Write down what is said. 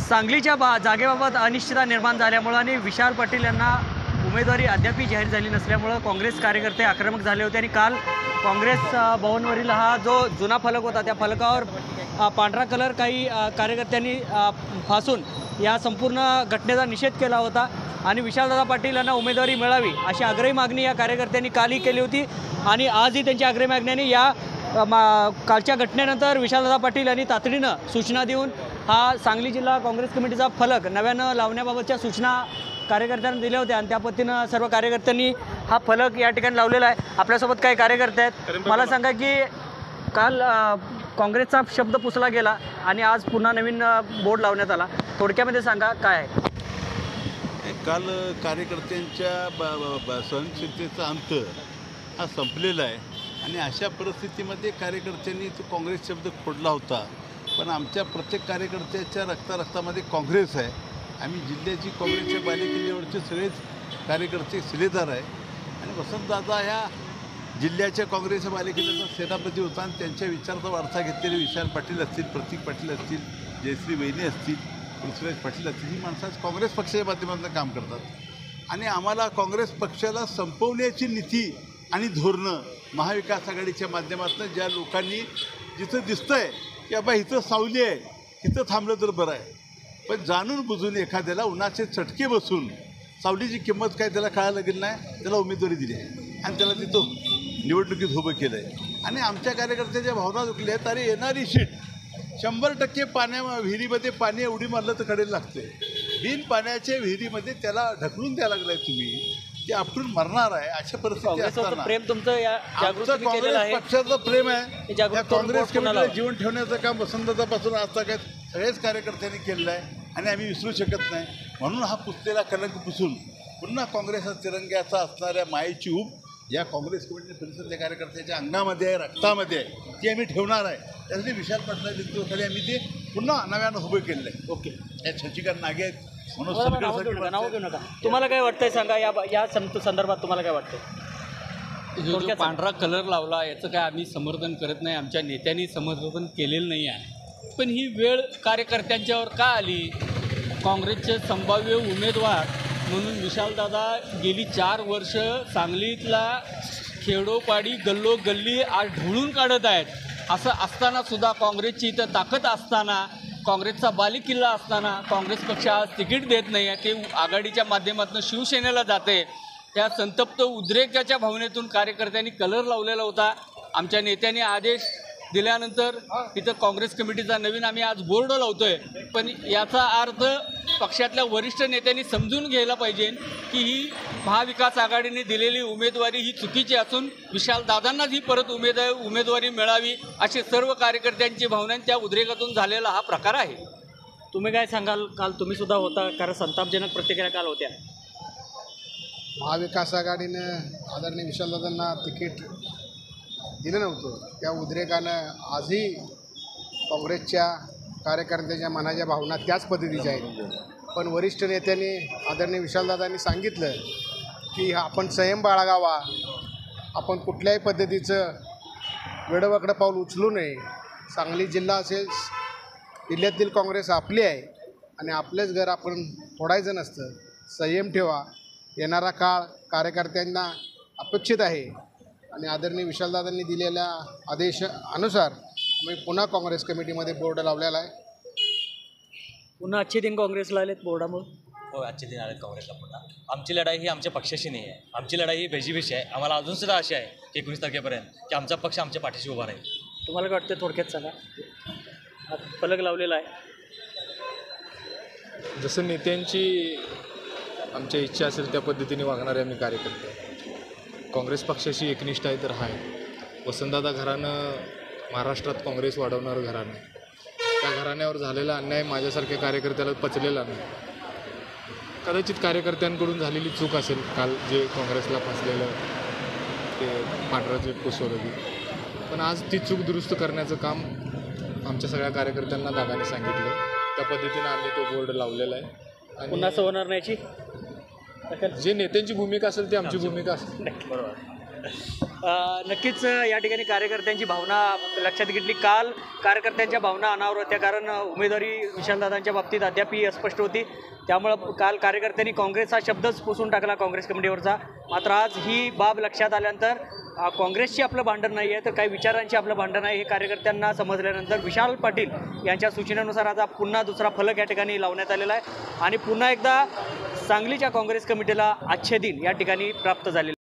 सांगलीच्या जागेबाबत अनिश्चितता निर्माण झाल्यामुळे आणि विशाल पाटील यांना उमेदवारी अद्यापही जाहीर झाली नसल्यामुळे काँग्रेस कार्यकर्ते आक्रमक झाले होते आणि काल काँग्रेस भवनवरील हा जो जुना फलक होता त्या फलकावर पांढरा कलर काही कार्यकर्त्यांनी फासून या संपूर्ण घटनेचा निषेध केला होता आणि विशालदादा पाटील यांना उमेदवारी मिळावी अशी आग्रही मागणी या कार्यकर्त्यांनी कालही केली होती आणि आजही त्यांची आग्रही मागण्याने या कालच्या घटनेनंतर विशालदादा पाटील यांनी तातडीनं सूचना देऊन हा सांगली जिल्हा काँग्रेस कमिटीचा फलक नव्यानं लावण्याबाबतच्या सूचना कार्यकर्त्यांना दिल्या होत्या आणि त्या पद्धतीनं सर्व कार्यकर्त्यांनी हा फलक या ठिकाणी लावलेला आहे। आपल्यासोबत काही कार्यकर्ते आहेत, मला सांगा की काल काँग्रेसचा शब्द पुसला गेला आणि आज पुन्हा नवीन बोर्ड लावण्यात आला, थोडक्यामध्ये सांगा काय आहे? काल कार्यकर्त्यांच्या सहनशीलतेचा अंत हा संपलेला आहे आणि अशा परिस्थितीमध्ये कार्यकर्त्यांनी तो काँग्रेस शब्द फोडला होता, पण आमच्या प्रत्येक कार्यकर्त्याच्या रक्तामध्ये काँग्रेस आहे। आम्ही जिल्ह्याची काँग्रेसच्या बालेकिल्ल्यावरचे सगळेच कार्यकर्ते शिलेदार आहे आणि वसंतदादा ह्या जिल्ह्याच्या काँग्रेसच्या बालेकिल्ल्याचा सेनापती होता आणि त्यांच्या विचाराचा वारसा घेतलेले विशाल पाटील असतील, प्रतीक पाटील असतील, जयश्री वहिनी असतील, पृथ्वीराज पाटील असतील, ही माणसं आज काँग्रेस पक्षाच्या माध्यमातून काम करतात आणि आम्हाला काँग्रेस पक्षाला संपवण्याची नीती आणि धोरणं महाविकास आघाडीच्या माध्यमातून ज्या लोकांनी जिथं दिसतं आहे की बाबा इथं सावली आहे, इथं थांबलं तर बरं आहे, पण जाणून बुजून एखाद्याला उन्हाचे चटके बसून सावलीची किंमत काय त्याला कळायला लागेल नाही, त्याला उमेदवारी दिली आहे आणि त्याला तिथं निवडणुकीत उभं केलं आहे आणि आमच्या कार्यकर्त्याच्या भावना दुखल्या आहेत। अरे येणारी शीट 100% विहिरीमध्ये पाणी एवढी मारलं तर कडेला लागते, बिन पाण्याच्या विहिरीमध्ये त्याला ढकलून द्यायला लागलाय तुम्ही, ते आपटून मरणार आहे। अशा परिस्थिती असताना प्रेम तुमचं या काँग्रेस पक्षाचं प्रेम आहे, या काँग्रेस कमिटीला जीवन ठेवण्याचं काम वसंतदादापासून आज काय सगळेच कार्यकर्त्यांनी केलेलं आहे आणि आम्ही विसरू शकत नाही। म्हणून हा पुसलेला कलंक पुसून पुन्हा काँग्रेसचा तिरंग्याचा असणाऱ्या मायेची ऊब या काँग्रेस कमिटी परिषदेच्या कार्यकर्त्याच्या अंगामध्ये आहे, रक्तामध्ये आहे, ती आम्ही ठेवणार आहे। त्यासाठी विशाल पाटलाच्या नेतृत्वाखाली आम्ही ते पुन्हा नव्यानं उभं केलेलं आहे। ओके, या शशिकांत नागे आहेत, तुम्हाला काय वाटतंय सांगा या संदर्भात तुम्हाला काय वाटतंय? जो पांढरा कलर लावला याचं काय आम्ही समर्थन करत नाही, आमच्या नेत्यांनी समर्थन केलेलं नाही आहे, पण ही वेळ कार्यकर्त्यांच्यावर का आली? काँग्रेसचे संभाव्य उमेदवार म्हणून विशालदादा गेली 4 वर्ष सांगलीतला खेडोपाडी गल्लोगल्ली आज ढवळून काढत आहेत। असं असतानासुद्धा काँग्रेसची इथं ताकद असताना, काँग्रेसचा बालेकिल्ला असताना काँग्रेस पक्ष आज तिकीट देत नाही आहे, ते आघाडीच्या माध्यमातून शिवसेनेला जाते। त्या संतप्त उद्रेकाच्या भावनेतून कार्यकर्त्यांनी कलर लावलेला होता। आमच्या नेत्यांनी आदेश दिल्यानंतर तिथं काँग्रेस कमिटीचा नवीन आम्ही आज बोर्ड लावतोय, पण याचा अर्थ पक्षातल्या वरिष्ठ नेत्यांनी समजून घ्यायला पाहिजे की ही महाविकास आघाडीने दिलेली उमेदवारी ही चुकीची असून विशालदादांनाच ही परत उमेदवारी मिळावी अशी सर्व कार्यकर्त्यांची भावना त्या उद्रेकातून झालेला हा प्रकार आहे। तुम्ही काय सांगाल? काल तुम्ही सुद्धा होता, कारण संतापजनक प्रतिक्रिया काल होत्या। महाविकास आघाडीनं आदरणीय विशालदादांना तिकीट दिलं नव्हतं, त्या उद्रेकानं आजही काँग्रेसच्या कार्यकर्त्यांच्या मनाच्या भावना त्याच पद्धतीच्या आहेत, पण वरिष्ठ नेत्यांनी आदरणीय विशालदादांनी सांगितलं की आपण संयम बाळगावा, आपण कुठल्याही पद्धतीचं वेडंवाकडं पाऊल उचलू नये। सांगली जिल्हा असेल, जिल्ह्यातील काँग्रेस आपली आहे आणि आपलेच घर आपण फोडायचं नसतं, संयम ठेवा, येणारा काळ कार्यकर्त्यांना अपेक्षित आहे आणि आदरणीय विशालदादांनी दिलेल्या आदेशानुसार आम्ही पुन्हा काँग्रेस कमिटीमध्ये बोर्ड लावलेला आहे। पुन्हा अच्छे दिन काँग्रेसला आलेत बोर्डामुळे? हो, अच्छे दिन आलेत काँग्रेसला पुन्हा। आमची लढाई ही आमच्या पक्षाशी नाही आहे, आमची लढाई ही बेजीबेशी आहे। आम्हाला अजूनसुद्धा अशी आहे की 19 तारखेपर्यंत की आमचा पक्ष आमच्या पाठीशी उभा राहील। तुम्हाला काय वाटतं? थोडक्यात सांगा। फलक लावलेला आहे, जसं नेत्यांची आमच्या इच्छा असेल त्या पद्धतीने वागणारे आम्ही कार्यकर्ते। काँग्रेस पक्षाशी एकनिष्ठ आहे तर आहे। वसंतदादा घराणं महाराष्ट्रात काँग्रेस वाढवणारं घराणं, त्या घराण्यावर झालेला अन्याय माझ्यासारख्या कार्यकर्त्याला पचलेला नाही। कदाचित कार्यकर्त्यांकडून झालेली चूक असेल काल जे काँग्रेसला फसलेलं ते पांढराचे पुसवलं, पण आज ती चूक दुरुस्त करण्याचं काम आमच्या सगळ्या कार्यकर्त्यांना दादाने सांगितलं, त्या पद्धतीनं आम्ही तो बोर्ड लावलेला आहे आणि पुन्हा असं होणार नाही। जे नेत्यांची भूमिका असेल ती आमची भूमिका असेल। बरोबर। नक्कीच या ठिकाणी कार्यकर्त्यांची भावना लक्षात घेतली. काल कार्यकर्त्यांच्या भावना अनावर होत्या, कारण उमेदवारी विशालदादांच्या बाबतीत अद्यापही अस्पष्ट होती. त्यामुळं काल कार्यकर्त्यांनी काँग्रेस हा शब्दच पुसून टाकला काँग्रेस कमिटीवरचा. मात्र आज ही बाब लक्षात आल्यानंतर काँग्रेसशी आपलं भांडण नाही आहे तर काही विचारांची आपलं भांडण आहे हे कार्यकर्त्यांना समजल्यानंतर विशाल पाटील यांच्या सूचनेनुसार आता पुन्हा दुसरा फलक या ठिकाणी लावण्यात आलेला आहे आणि पुन्हा एकदा सांगलीच्या काँग्रेस कमिटीला आजचे दिन या ठिकाणी प्राप्त झालेले